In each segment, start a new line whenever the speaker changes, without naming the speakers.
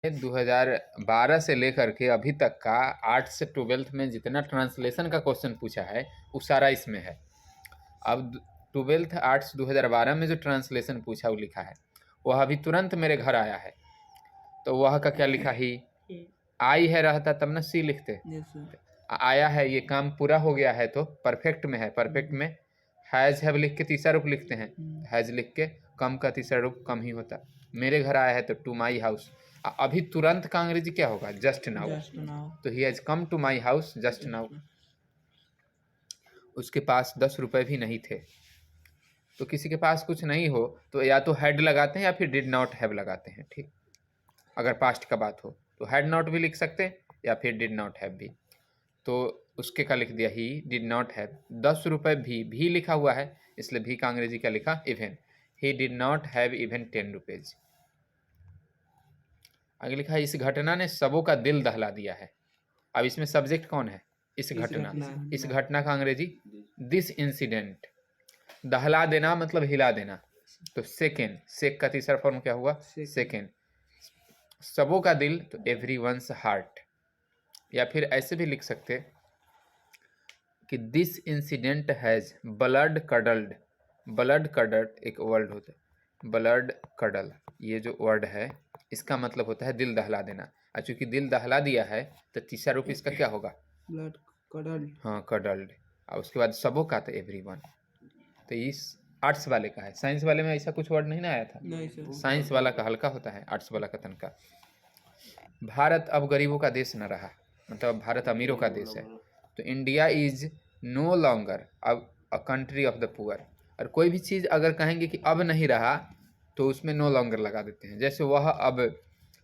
2012 से लेकर के अभी तक का 8 से 12th में जितना ट्रांसलेशन का क्वेश्चन पूछा है वो सारा इसमें है। अब 12th आर्ट्स 2012 में जो ट्रांसलेशन पूछा वो लिखा है, वह अभी तुरंत मेरे घर आया है। तो वह का क्या लिखा ही, आई है रहता तब ना सी लिखते। आया है, ये काम पूरा हो गया है तो परफेक्ट में है। परफेक्ट में हैज हैव लिख के तीसरा रूप लिखते हैं, हैज लिख के कम का तीसरा रूप कम ही होता। मेरे घर आया है तो टू माई हाउस। अभी तुरंत का अंग्रेजी क्या होगा, जस्ट नाउ। तो he has come to my house just now. उसके पास 10 रुपए भी नहीं थे। तो किसी के पास कुछ नहीं हो तो या तो हैड लगाते हैं या फिर डिड नॉट हैव लगाते हैं। ठीक, अगर पास्ट का बात हो तो हैड नॉट भी लिख सकते हैं या फिर डिड नॉट हैव भी। तो उसके का लिख दिया ही डिड नॉट हैव 10 रुपए भी लिखा हुआ है, इसलिए भी का अंग्रेजी क्या लिखा, even. He did not have even 10 rupees. आगे लिखा है इस घटना ने सबों का दिल दहला दिया है। अब इसमें सब्जेक्ट कौन है, इस घटना। इस घटना का अंग्रेजी दिस इंसिडेंट। दहला देना मतलब हिला देना, तो सेकेंड, सेक का तीसरा फॉर्म क्या हुआ, सेकेंड। सबों का दिल तो एवरी वंस हार्ट। या फिर ऐसे भी लिख सकते कि this incident has blood cuddled. Blood cuddled एक वर्ड होता है, ब्लड कडल, ये जो वर्ड है इसका मतलब होता है दिल दहला देना। और चूंकि दिल दहला दिया है तो तीसरा रूप इसका क्या होगा,
ब्लड कडल्ड।
हाँ कडल्ड। और उसके बाद सबों का तो एवरीवन। तो इस आर्ट्स वाले का है, साइंस वाले में ऐसा कुछ वर्ड नहीं ना आया था।
नहीं सर।
साइंस वाला का हल्का होता है, आर्ट्स वाला का तनका। भारत अब गरीबों का देश न रहा, मतलब भारत अमीरों का देश है। तो इंडिया इज नो लॉन्गर अब a country of the poor. और कोई भी चीज़ अगर कहेंगे कि अब नहीं रहा तो उसमें नो लॉन्गर लगा देते हैं। जैसे वह अब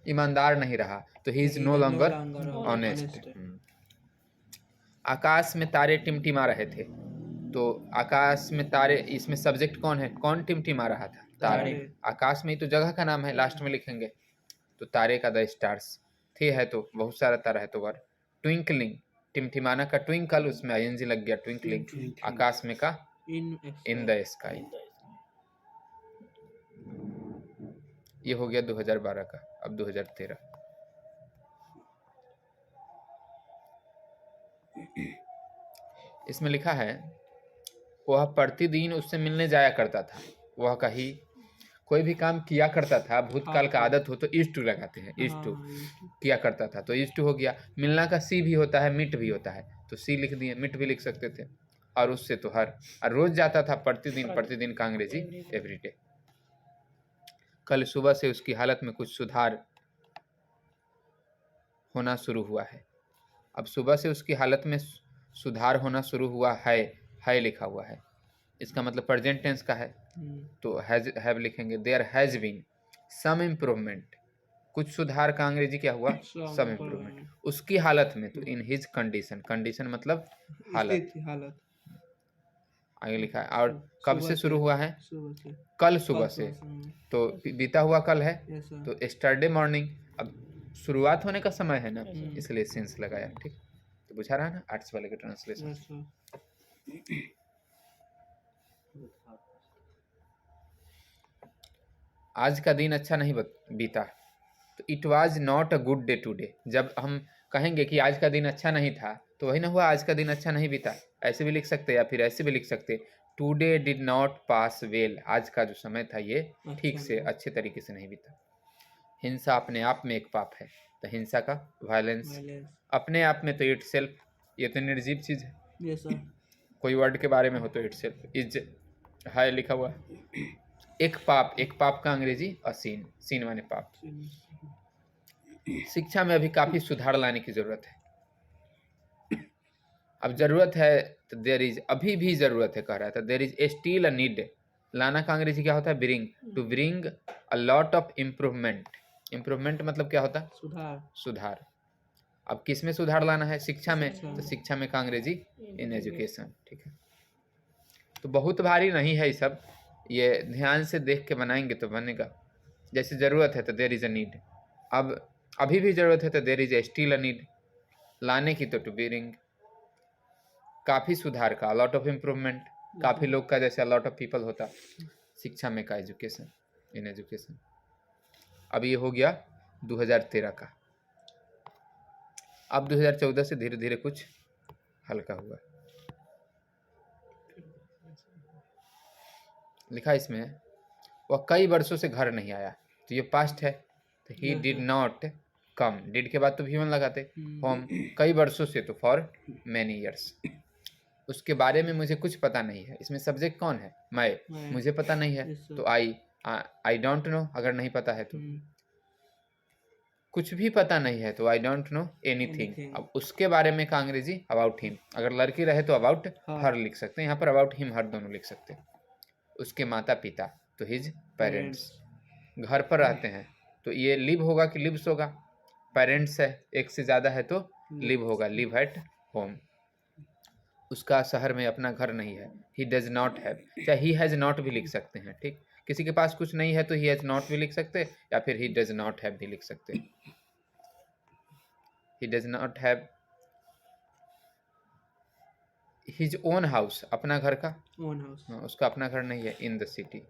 ईमानदार नहीं रहा तो he is no longer honest. आकाश में तारे टिमटिमा रहे थे। तो आकाश में तारे, इसमें सब्जेक्ट कौन है, कौन टिमटिमा रहा था, तारे। आकाश में ही तो जगह का नाम है, लास्ट में लिखेंगे। तो तारे का द स्टार्स थे है तो बहुत सारा तारा है तो वर्ड। ट्विंकलिंग, टिमटिमाना का ट्विंकल, उसमें आईएनजी लग गया, ट्विंकलिंग। आकाश में का इन द स्काई। ये हो गया 2012 का। अब 2013 इसमें लिखा है वह प्रतिदिन उससे मिलने जाया करता था। वह कहीं कोई भी काम किया करता था, भूतकाल का आदत हो तो इज टू लगाते हैं, इज टू किया करता था तो इज टू हो गया। मिलना का सी भी होता है, मिट भी होता है तो सी लिख दिए, मिट भी लिख सकते थे। और उससे तो हर, और रोज जाता था प्रतिदिन, प्रतिदिन का अंग्रेजी एवरीडे। कल सुबह से उसकी हालत में कुछ सुधार होना शुरू हुआ है। अब सुबह से उसकी हालत में सुधार होना शुरू हुआ है लिखा हुआ है, इसका मतलब प्रेजेंट टेंस का है तो हैव लिखेंगे। There has been some improvement, कुछ सुधार का अंग्रेजी क्या हुआ, सम इम्प्रूवमेंट। उसकी हालत में तो इन हिज कंडीशन, कंडीशन मतलब हालत। आगे लिखा है। और कब से शुरू हुआ है, कल सुबह से। तो बीता हुआ कल है तो एस्टरडे मॉर्निंग। अब शुरुआत होने का समय है ना, इसलिए सिंस लगाया। ठीक, तो बुझा रहा है ना आर्ट्स वाले के ट्रांसलेशन। आज का दिन अच्छा नहीं बीता तो it was not a good day today. जब हम कहेंगे कि आज का दिन अच्छा नहीं था तो वही ना हुआ, आज का दिन अच्छा नहीं बीता। ऐसे भी लिख सकते या फिर ऐसे भी लिख सकते, today did not pass well. आज का जो समय था ये ठीक से, अच्छे तरीके से नहीं बीता। हिंसा अपने आप में एक पाप है, तो हिंसा का वायलेंस अपने आप में तो इट सेल्फ, ये तो निर्जीव चीज है।
yes,
कोई वर्ड के बारे में हो तो इट सेल्फ इज है लिखा हुआ। एक पाप, एक पाप का अंग्रेजी असीन, सीन माने पाप। शिक्षा में अभी काफी सुधार लाने की जरूरत है। अब जरूरत है तो देयर इज, अभी भी जरूरत है कह रहा था। There is still a need, लाना का अंग्रेजी क्या होता है, bring. To bring a lot of improvement. Improvement मतलब क्या होता है,
सुधार।
सुधार। अब किस में सुधार लाना है, शिक्षा में। तो शिक्षा में का अंग्रेजी इन एजुकेशन। ठीक है, तो बहुत भारी नहीं है ये सब, ये ध्यान से देख के बनाएंगे तो बनेगा। जैसे जरूरत है तो देयर इज अ नीड, अब अभी भी जरूरत है तो there is still a need. लाने की तो टू ब्रिंग, काफी सुधार का लॉट ऑफ इम्प्रूवमेंट, काफी लोग का जैसे लॉट ऑफ पीपल होता। शिक्षा में का एजुकेशन, इन एजुकेशन। अब ये हो गया 2013 का। अब 2014 से धीरे धीरे कुछ हल्का हुआ। लिखा इसमें वह कई वर्षों से घर नहीं आया, तो ये पास्ट है, तो he did not come, did के बाद तो भी वन लगाते, होम कई वर्षों से, तो फॉर मैनी ईयर्स। उसके बारे में मुझे कुछ पता नहीं है, इसमें सब्जेक्ट कौन है, मैं, मुझे पता नहीं है, तो आई डोंट नो, अगर नहीं पता है तो कुछ भी पता नहीं है तो आई डोंट नो एनीथिंग। अब उसके बारे में का अंग्रेजी अबाउट हिम, अगर लड़की रहे तो अबाउट हर लिख सकते हैं, यहाँ पर अबाउट हिम हर दोनों लिख सकते हैं। उसके माता पिता तो हिज पेरेंट्स, घर पर रहते हैं तो ये लिव होगा कि लिव्स होगा, पेरेंट्स है एक से ज़्यादा है तो लिव होगा, लिव एट होम। उसका शहर में अपना घर नहीं है, ही डज नॉट हैव, चाहे ही हैज़ नॉट भी लिख सकते हैं, ठीक। किसी के पास कुछ नहीं है तो ही हैज़ नॉट भी लिख सकते, या फिर ही डज नॉट हैव भी लिख सकते। He does not have his own house, अपना घर का ओन हाउस, उसका अपना घर नहीं है, इन द सिटी,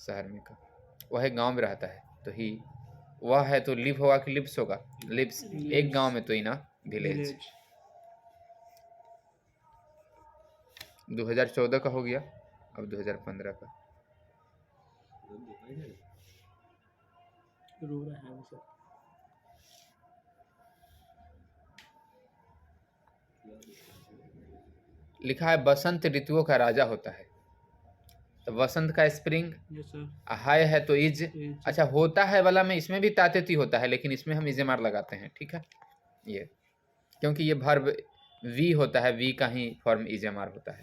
शहर में का। वह एक गांव में रहता है तो ही, वह है तो लिव होगा कि लिव्स होगा, लिव्स, एक गांव में तो इन अ विलेज। 2014 का हो गया, अब 2015 का। लिखा है बसंत ऋतुओं का राजा होता है, तो वसंत का स्प्रिंग, है तो इज, अच्छा होता है वाला में इसमें भी तातेती होता है, लेकिन इसमें हम इजेमार लगाते हैं, ठीक है, ये क्योंकि ये वर्ब वी होता है, वी का ही फॉर्म इजेमार होता है।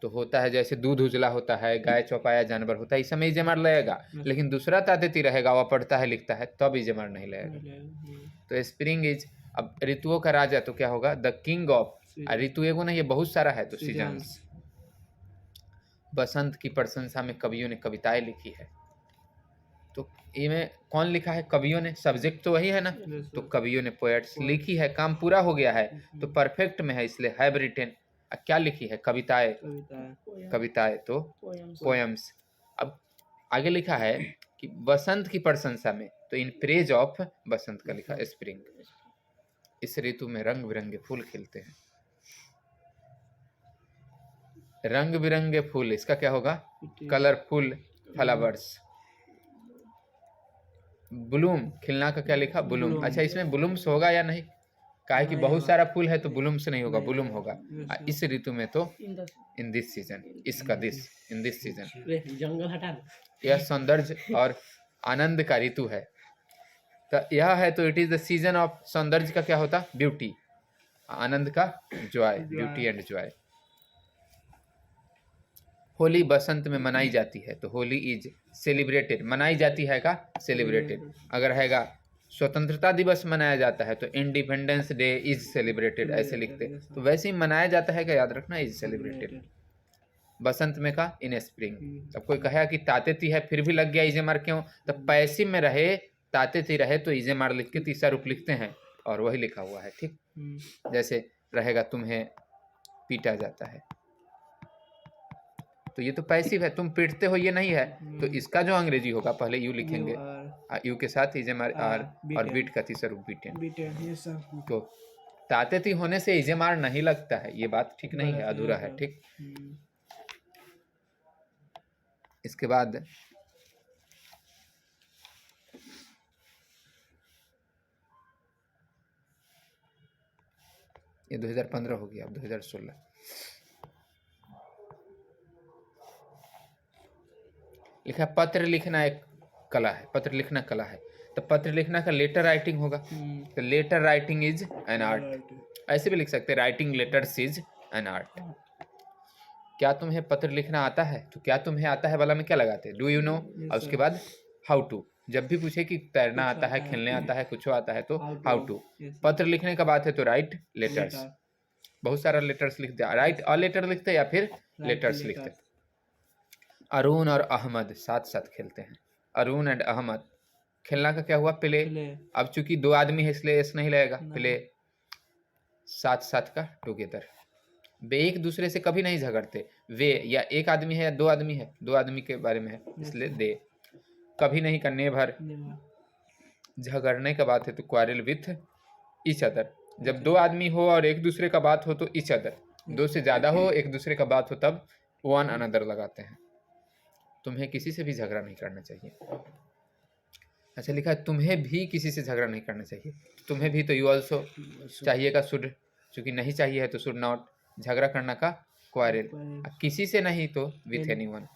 तो होता है जैसे दूध उजला होता है, गाय चौपाया जानवर होता है, इस समय इजेमार लगेगा, लेकिन दूसरा तातेती रहेगा, वह पढ़ता है लिखता है, तब इजेमार नहीं लगेगा। तो स्प्रिंग इज, अब ऋतुओं का राजा तो क्या होगा, द किंग ऑफ, ऋतु एगो नहीं, ये बहुत सारा है तो सीजन्स। बसंत की प्रशंसा में कवियों ने कविताएं लिखी है, तो इनमें कौन लिखा है, कवियों ने, सब्जेक्ट तो वही है ना, तो कवियों ने पोएट्स लिखी है, काम पूरा हो गया है तो परफेक्ट में है, इसलिए हैव रिटेन। क्या लिखी है, कविताएं, कविताएं तो पोएम्स। अब आगे लिखा है कि बसंत की प्रशंसा में, तो इन प्रेज ऑफ बसंत का लिखा स्प्रिंग, इस ऋतु में रंग बिरंगे फूल खिलते हैं, रंग बिरंगे फूल, इसका क्या होगा, कलरफुल फ्लावर्स। ब्लूम, खिलना का क्या लिखा, ब्लूम, अच्छा इसमें ब्लूम्स होगा या नहीं, काहे कि बहुत सारा फूल है तो ब्लूम्स नहीं होगा, ब्लूम होगा। इस ऋतु में तो इन दिस सीजन, इसका दिस, इन दिस सीजन, जंगल हटा, यह सौंदर्य और आनंद का ऋतु है, तो यह है तो it is the season of, सौंदर्य का क्या होता, ब्यूटी, आनंद का joy, beauty and joy. Holi बसंत में मनाई जाती है, तो होली इज सेलिब्रेटेड, मनाई जाती है का सेलिब्रेटेड, अगर हैगा स्वतंत्रता दिवस मनाया जाता है तो इंडिपेंडेंस डे इज सेलिब्रेटेड, ऐसे लिखते, तो वैसे ही मनाया जाता है, क्या याद रखना, इज सेलिब्रेटेड। बसंत में का इन स्प्रिंग, अब कोई कहेगा कि तातेती है फिर भी लग गया इजेमार क्यों, तो पैसिव में रहे, तातेती रहे तो इजेमार लिख के तीसरा रूप लिखते हैं, और वही लिखा हुआ है, ठीक। जैसे रहेगा तुम्हें पीटा जाता है, तो ये तो पैसिव है, तुम पीटते हो ये नहीं है, तो इसका जो अंग्रेजी होगा पहले यू लिखेंगे, यू के साथ इजेमार आर, और बीट का तीसरा रूप बीटेन। तो तातेती होने से इजेमार नहीं लगता है, ये बात ठीक नहीं है, अधूरा है, ठीक। इसके बाद ये 2015 हो गया, अब 2016 लिखा, पत्र लिखना एक कला है, पत्र लिखना कला है, तो पत्र लिखना का लेटर राइटिंग होगा, तो letter writing is an art, ऐसे भी लिख सकते हैं, writing letters is an art. क्या तुम्हें पत्र लिखना आता है, तो क्या तुम्हें आता है वाला में क्या लगाते हैं, डू यू नो, और उसके बाद हाउ टू, जब भी पूछे कि तैरना आता है, खेलने आता है, कुछ आता है, तो हाउ टू। पत्र लिखने का बात है तो राइट लेटर्स, बहुत सारा लेटर्स लिखते हैं, राइट अ लेटर लिखते या फिर लेटर्स लिखते। अरुण और अहमद साथ साथ खेलते हैं, अरुण एंड अहमद, खेलना का क्या हुआ, प्ले, अब चूंकि दो आदमी है इसलिए एस नहीं लगेगा, प्ले, साथ साथ का टुगेदर, वे एक दूसरे से कभी नहीं झगड़ते, वे या एक आदमी है या दो आदमी है, दो आदमी के बारे में है इसलिए दे, कभी नहीं का नेभर, झगड़ने का बात है तो क्वारल विथ ईच अदर। जब दो आदमी हो और एक दूसरे का बात हो तो ईच अदर, दो से ज़्यादा हो एक दूसरे का बात हो तब वन अनदर लगाते हैं। तुम्हें किसी से भी झगड़ा नहीं करना चाहिए। अच्छा लिखा है तुम्हें भी किसी से झगड़ा नहीं करना चाहिए। तुम्हें भी तो यू ऑल्सो चाहिएगा शुड, चूंकि नहीं चाहिए है तो शुड नॉट, झगड़ा करना का क्वारल, किसी से नहीं तो विथ एनीवन।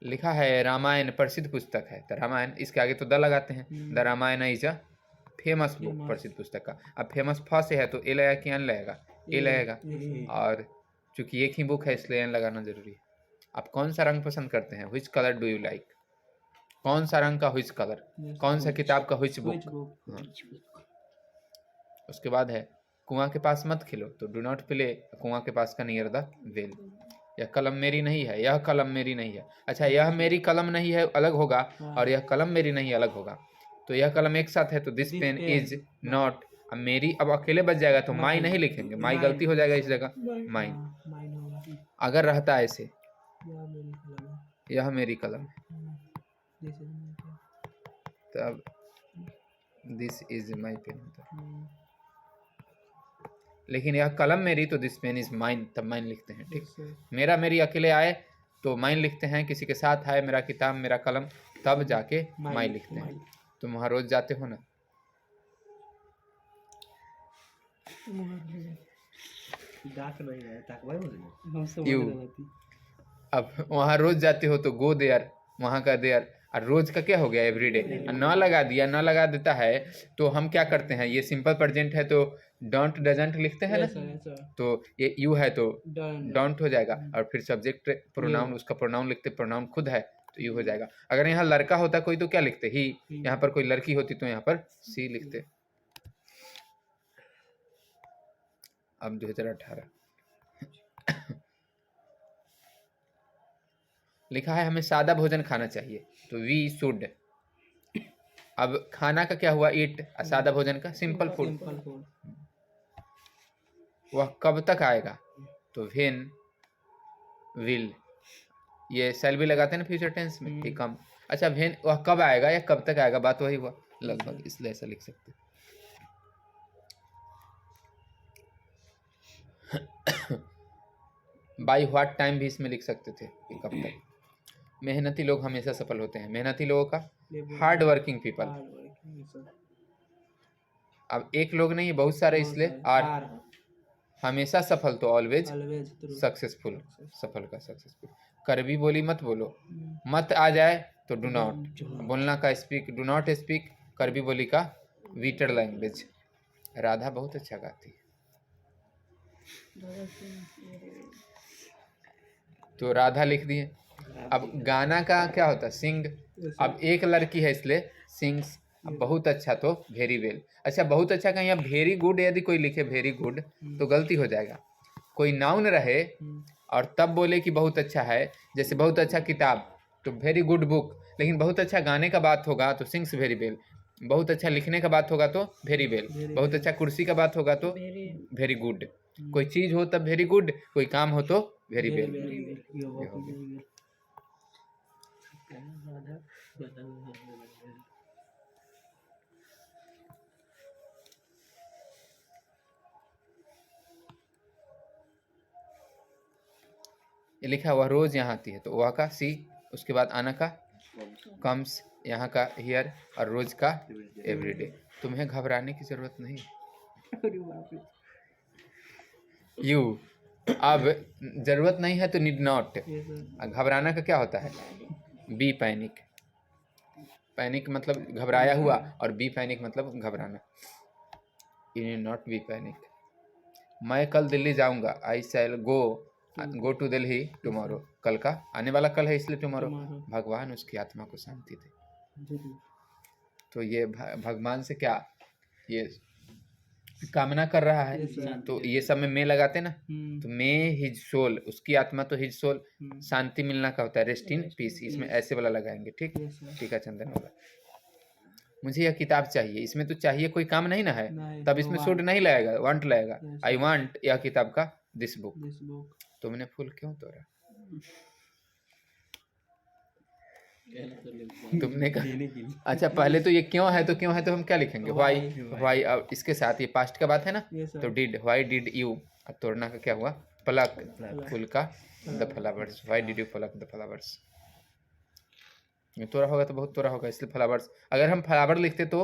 लिखा है रामायण प्रसिद्ध पुस्तक है, तो रामायण इसके आगे तो द लगाते हैं, the Ramayana is a famous book, प्रसिद्ध पुस्तक का। अब फेमस फ से है तो ए लगेगा कि एन लगेगा, ए लगेगा, और चूंकि एक ही बुक है इसलिए एन लगाना जरूरी है। आप कौन सा रंग पसंद करते हैं, which colour do you like, कौन सा रंग का व्हिच कलर, कौन सा किताब का व्हिच बुक। हाँ। उसके बाद है कुआं के पास मत खेलो, तो डू नॉट प्ले कुआं के पास का नियर द वेल। यह कलम मेरी नहीं है, यह कलम मेरी नहीं है। अच्छा यह मेरी कलम नहीं है अलग होगा और यह कलम मेरी नहीं अलग होगा, तो यह कलम एक साथ है तो दिस पेन इज नॉट। अब मेरी अब अकेले बच जाएगा तो माई नहीं लिखेंगे, माई गलती हो जाएगा इस जगह, माइन। अगर रहता ऐसे यह मेरी कलम है तब दिस इज माई पेन होता, लेकिन यह कलम मेरी तो दिस पेन इज माइन, तब माइन लिखते हैं। ठीक, मेरा मेरी अकेले आए तो माइन लिखते हैं, किसी के साथ आए मेरा किताब मेरा कलम तब जाके माई लिखते हैं। तुम वहाँ रोज जाते हो ना, यू अब वहाँ रोज जाते हो तो गो देयर, वहाँ का देयर, और रोज का क्या हो गया एवरीडे, न लगा दिया, न लगा देता है तो हम क्या करते हैं, ये सिंपल प्रेजेंट है तो डोंट डजंट लिखते हैं ना, तो ये यू है तो डोंट हो जाएगा, और फिर सब्जेक्ट प्रोनाउन उसका प्रोनाउन लिखते, प्रोनाउन खुद है तो यू हो जाएगा। अगर यहाँ लड़का होता कोई तो क्या लिखते ही, यहाँ पर कोई लड़की होती तो यहाँ पर सी लिखते। अब 2018 लिखा है हमें सादा भोजन खाना चाहिए तो वी शुड। अब खाना का क्या हुआ ईट, सादा भोजन का सिंपल फूड। वह कब तक आएगा तो व्हेन विल, ये शैल भी लगाते हैं ना फ्यूचर टेंस में, ठीक कम। अच्छा व्हेन वह कब आएगा या कब तक आएगा, बात वही हुआ लगभग, इसलिए ऐसा लिख सकते। बाई व्हाट टाइम भी इसमें लिख सकते थे कि कब तक। मेहनती लोग हमेशा सफल होते हैं, मेहनती लोगों का हार्ड वर्किंग पीपल। अब एक लोग नहीं बहुत सारे, इसलिए आर हमेशा सफल तो ऑलवेज सक्सेसफुल, सफल का सक्सेसफुल। करबी बोली मत बोलो, मत आ जाए तो डू नॉट, बोलना का स्पीक, डू नॉट स्पीक करबी बोली का वीटर लैंग्वेज। राधा बहुत अच्छा गाती है तो राधा लिख दिए। अब गाना का क्या होता है सिंग, अब एक लड़की है इसलिए सिंग्स। अब बहुत अच्छा तो वेरी वेल। अच्छा बहुत अच्छा का यहाँ वेरी गुड यदि कोई लिखे वेरी गुड तो गलती हो जाएगा। कोई नाउन रहे और तब बोले कि बहुत अच्छा है, जैसे बहुत अच्छा किताब तो वेरी गुड बुक, लेकिन बहुत अच्छा गाने का बात होगा तो सिंग्स वेरी वेल, बहुत अच्छा लिखने का बात होगा तो वेरी वेल, बहुत अच्छा कुर्सी का बात होगा तो वेरी गुड। कोई चीज हो तब वेरी गुड, कोई काम हो तो वेरी वेल। ये लिखा हुआ रोज यहाँ आती है तो वह का सी, उसके बाद आना का कम्स, यहाँ का हियर, और रोज का एवरीडे। तुम्हें घबराने की जरूरत नहीं। यू अब जरूरत नहीं है तो नीड नॉट। घबराना का क्या होता है बी पैनिक, पैनिक मतलब घबराया हुआ, और बी पैनिक मतलब घबराना। You need not be panic. मैं कल दिल्ली जाऊंगा, आई शैल गो टू दिल्ली टुमारो, कल का आने वाला कल है इसलिए टुमारो। भगवान उसकी आत्मा को शांति दे। तो ये भगवान से क्या ये कामना कर रहा है, तो ये सब में मैं लगाते ना, तो मैं हिज सोल, उसकी आत्मा तो हिज सोल, शांति मिलना का होता है रेस्ट इन पीस, इसमें ऐसे वाला लगाएंगे। ठीक, टीका चंदन वाला। मुझे यह किताब चाहिए, इसमें तो चाहिए कोई काम नहीं ना है, तब इसमें शुड नहीं लगेगा, वांट लगेगा। आई वांट यह किताब का दिस बुक। तुमने फूल क्यों तोड़ा। तुमने कहा अच्छा पहले तो ये क्यों है, तो क्यों है तो हम क्या लिखेंगे वाई। वाई अब इसके साथ ये पास्ट का बात है ना, तो डिड, वाई डिड यू, अब तोड़ना का क्या हुआ, पलक फूल का the flowers, why did you Palak the flowers. ये तोड़ा होगा तो बहुत तोड़ा होगा, इसलिए फ्लावर्स। अगर हम फ्लावर लिखते तो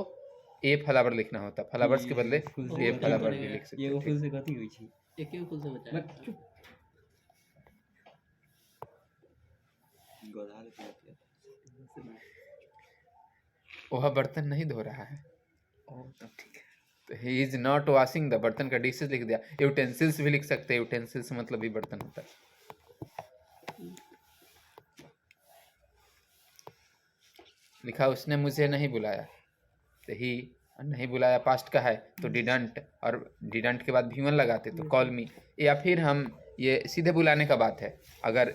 ए फ्लावर लिखना होता, फ्लावर्स के बदले ए फ्लावर भी लिख सकते।
ये फूल से कथी होई छी,
एके फूल से बचा
गधा के कहते हैं।
वह बर्तन नहीं धो रहा है,
तब ठीक है।
तो he is not washing the, बर्तन का डिशेज लिख दिया। यूटेंसिल्स भी लिख सकते हैं, यूटेंसिल्स मतलब भी बर्तन होता है। लिखा उसने मुझे नहीं बुलाया, तो ही नहीं बुलाया पास्ट का है तो डिडंट, और डिडंट के बाद भी1 लगाते तो कॉल मी। या फिर हम ये सीधे बुलाने का बात है, अगर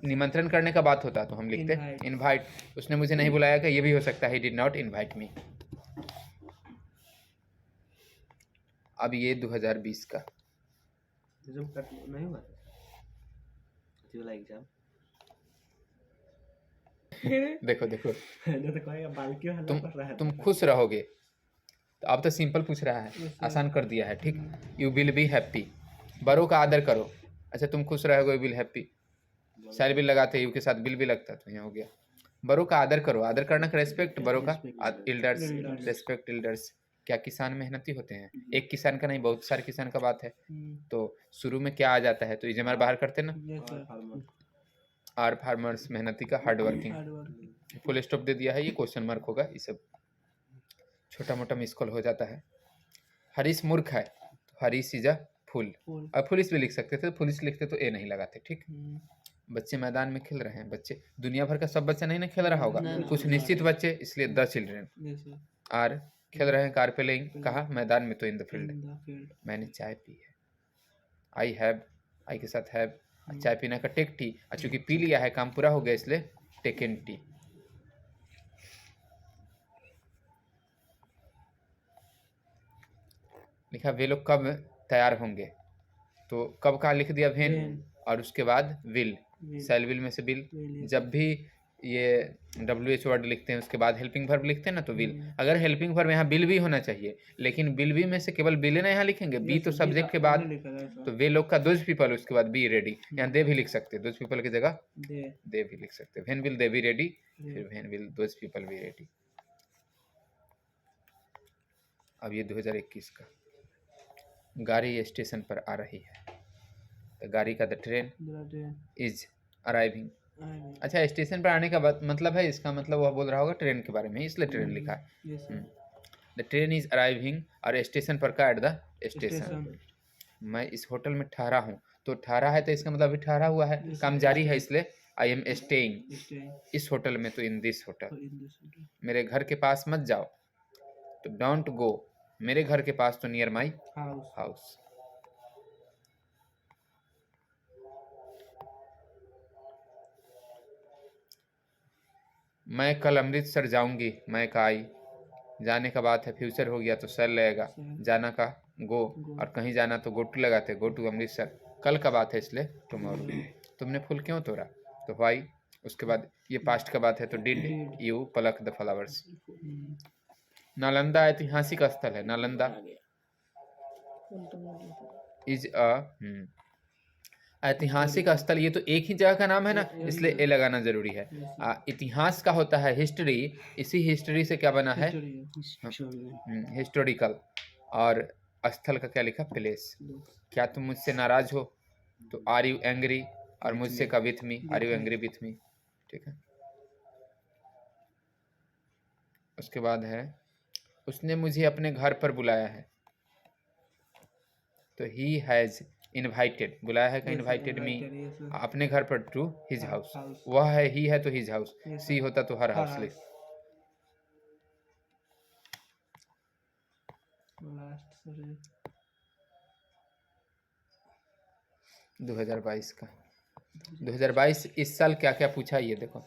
निमंत्रण करने का बात होता तो हम लिखते इनवाइट। उसने मुझे नहीं बुलाया का ये भी हो सकता है, डिड नॉट इनवाइट मी। अब ये 2020 का
जब कट नहीं हुआ कथी वाला एग्जाम,
देखो देखो
जो तो कहेगा बाल क्यों हल्ला कर रहा है,
तुम खुश रहोगे, तो अब तो सिंपल पूछ रहा है, आसान कर दिया है। ठीक, यू विल बी हैप्पी, बड़ों का आदर करो। अच्छा तुम खुश रहोगे, यू विल हैप्पी, शायद बिल लगाते यू के साथ बिल भी लगता तो यहाँ हो गया। बड़ों का आदर करो, आदर करना का रेस्पेक्ट, बड़ों का एल्डर्स, रेस्पेक्ट एल्डर्स। क्या किसान मेहनती होते हैं, एक किसान का नहीं बहुत सारे किसान का बात है। तो शुरू में क्या आ जाता है तो इजमर बाहर करते ना, आर फार्मर्स मेहनती का, हार्ड वर्किंग। फुल स्टॉप दे दिया है, ये क्वेश्चन मार्क होगा, ये सब छोटा मोटा मिस कॉल हो जाता है। हरीश मूर्ख है, तो हरीश इज अ फुल, और पुलिस भी लिख सकते थे, पुलिस लिखते तो ए नहीं लगाते। ठीक, बच्चे मैदान में खेल रहे हैं, बच्चे दुनिया भर का सब बच्चा नहीं ना खेल रहा होगा, कुछ निश्चित बच्चे, इसलिए द चिल्ड्रेन आर खेल रहे हैं। कार पे लेंगे कहा मैदान में, तो इन द फील्ड। मैंने चाय पी है, आई हैव, आई के साथ हैव, चाय पीने का टेक टी, चूंकि पी लिया है काम पूरा हो गया इसलिए टेकन टी। लिखा वे लोग कब तैयार होंगे, तो कब का लिख दिया वेन, और उसके बाद विल, सेल विल में से विल। जब भी ये WH वर्ड लिखते हैं उसके बाद हेल्पिंग वर्ब लिखते हैं ना, तो विल। अगर हेल्पिंग वर्ब यहाँ बिल भी होना चाहिए, लेकिन बिल भी में से केवल बिल ना यहाँ लिखेंगे, बी तो सब्जेक्ट के बाद, तो वे लोग का दोज पीपल, उसके बाद बी रेडी, यहाँ दे भी लिख सकते हैं, दोज पीपल की जगह दे भी लिख सकते हैं। When will they be ready, फिर when will those people be ready. अब ये 2021 का, गाड़ी स्टेशन पर आ रही है, तो गाड़ी का द ट्रेन इज अराइविंग। अच्छा स्टेशन पर आने का मतलब है, इसका मतलब वह बोल रहा होगा ट्रेन के बारे में, इसलिए ट्रेन लिखा है। द ट्रेन इज अराइविंग, और स्टेशन पर का एट द स्टेशन। मैं इस होटल में ठहरा हूँ, तो ठहरा है तो इसका मतलब अभी ठहरा हुआ है, काम जारी है, इसलिए आई एम स्टेइंग इस होटल में, तो इन दिस होटल। मेरे घर के पास मत जाओ, तो डोंट गो मेरे घर के पास, तो नियर माई हाउस। मैं कल अमृतसर जाऊंगी, मैं का आई, जाने का बात है, फ्यूचर हो गया तो सर लगेगा, जाना का गो, और कहीं जाना तो गो टू लगाते, गो टू अमृतसर। कल का बात है इसलिए टुमारो। तुमने फूल क्यों तोड़ा, तो वाई। उसके बाद ये पास्ट का बात है, तो did you Palak the flowers. Nalanda ऐतिहासिक स्थल है, नालंदा इज अ ऐतिहासिक स्थल, ये तो एक ही जगह का नाम है ना, इसलिए ए लगाना जरूरी है। इतिहास का होता है हिस्ट्री, इसी हिस्ट्री से क्या बना है, हिस्टोरिकल। और स्थल का क्या लिखा, प्लेस। क्या तुम मुझसे नाराज हो, तो आर यू एंग्री, और मुझसे का with me, are you angry with me. ठीक है, उसके बाद है उसने मुझे अपने घर पर बुलाया है, तो ही हैज इनवाइटेड, बुलाया है का इनवाइटेड मी अपने घर पर, टू हिज हाउस। वह है ही है तो हिज हाउस, सी होता तो हर हाउस लिख। 2022 का, 2022 इस साल क्या क्या पूछा ये देखो।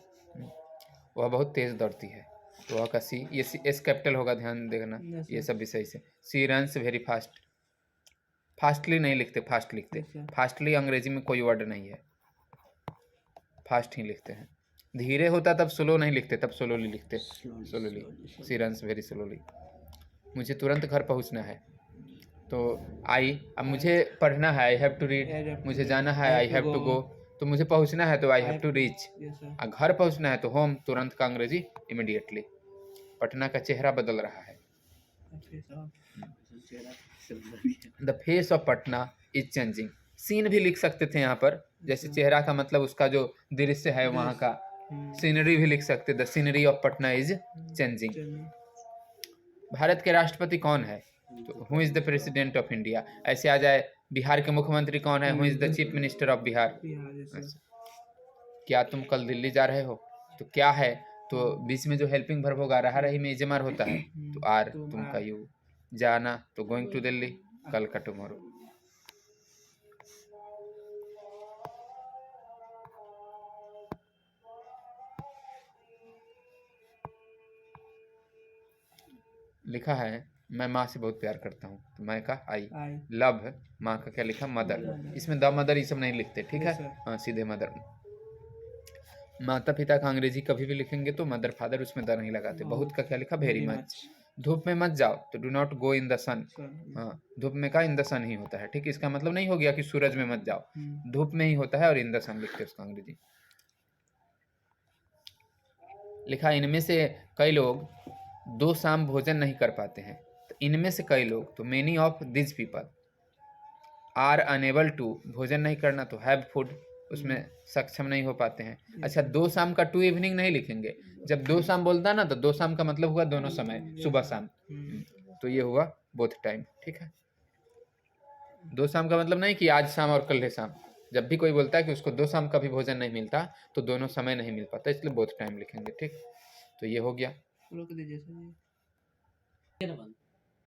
वह बहुत तेज दौड़ती है, तो वह का सी, ये एस कैपिटल होगा, ध्यान देखना, ये सब भी सही से। सी रन्स वेरी फास्ट, फास्टली नहीं लिखते, फास्ट लिखते। फास्टली अंग्रेजी में कोई वर्ड नहीं है, फास्ट ही लिखते हैं। धीरे होता तब स्लो नहीं लिखते, तब स्लोली लिखते, slowly, she runs very slowly. मुझे तुरंत घर पहुंचना है, तो आई, अब मुझे पढ़ना है, आई हैव टू रीड, मुझे जाना है, आई हैव टू गो, तो मुझे पहुंचना है तो आई हैव टू रीच, और घर पहुंचना है तो होम, तुरंत का अंग्रेजी इमीडिएटली। पटना का चेहरा बदल रहा है, the face of Patna is changing. Scene भी लिख सकते थे यहाँ पर, जैसे चेहरा का मतलब उसका जो दृश्य है वहाँ का, सीनरी भी लिख सकते, the scenery of Patna is changing. Bharat के राष्ट्रपति कौन है, तो who is the president of India. ऐसे आ जाए बिहार के मुख्यमंत्री कौन है, who is the chief minister of Bihar. क्या तुम कल दिल्ली जा रहे हो, तो क्या है, तो बीच में जो हेल्पिंग वर्ब होगा रहा रही में इजमर होता है, तो आर, तुम का यू, जाना तो गोइंग टू दिल्ली, कल का टुमारो। लिखा है मैं माँ से बहुत प्यार करता हूँ, तो मैं का आई, लव, माँ का क्या लिखा, मदर। इसमें द मदर ये सब नहीं लिखते, ठीक है, हाँ सीधे मदर। माता पिता का अंग्रेजी कभी भी लिखेंगे तो मदर फादर, उसमें द नहीं लगाते। बहुत का क्या लिखा, वेरी मच। धूप में मत जाओ, तो do not go in the sun, हाँ धूप में का इन द सन ही होता है, ठीक। इसका मतलब नहीं हो गया कि सूरज में मत जाओ, धूप में ही होता है और इन द सन लिखते उसका अंग्रेजी। लिखा इनमें से कई लोग 2 शाम भोजन नहीं कर पाते हैं, तो इनमें से कई लोग, तो many of this people are unable to, भोजन नहीं करना तो हैव फूड, उसमें सक्षम नहीं हो पाते हैं। अच्छा 2 शाम का 2 इवनिंग नहीं लिखेंगे, जब 2 शाम बोलता ना तो 2 शाम का मतलब हुआ दोनों समय, सुबह शाम, तो ये हुआ बोथ टाइम, ठीक है। 2 शाम का मतलब नहीं कि आज शाम और कल शाम, जब भी कोई बोलता है कि उसको 2 शाम का भी भोजन नहीं मिलता तो दोनों समय नहीं मिल पाता, इसलिए बोथ टाइम लिखेंगे, ठीक। तो ये हो गया।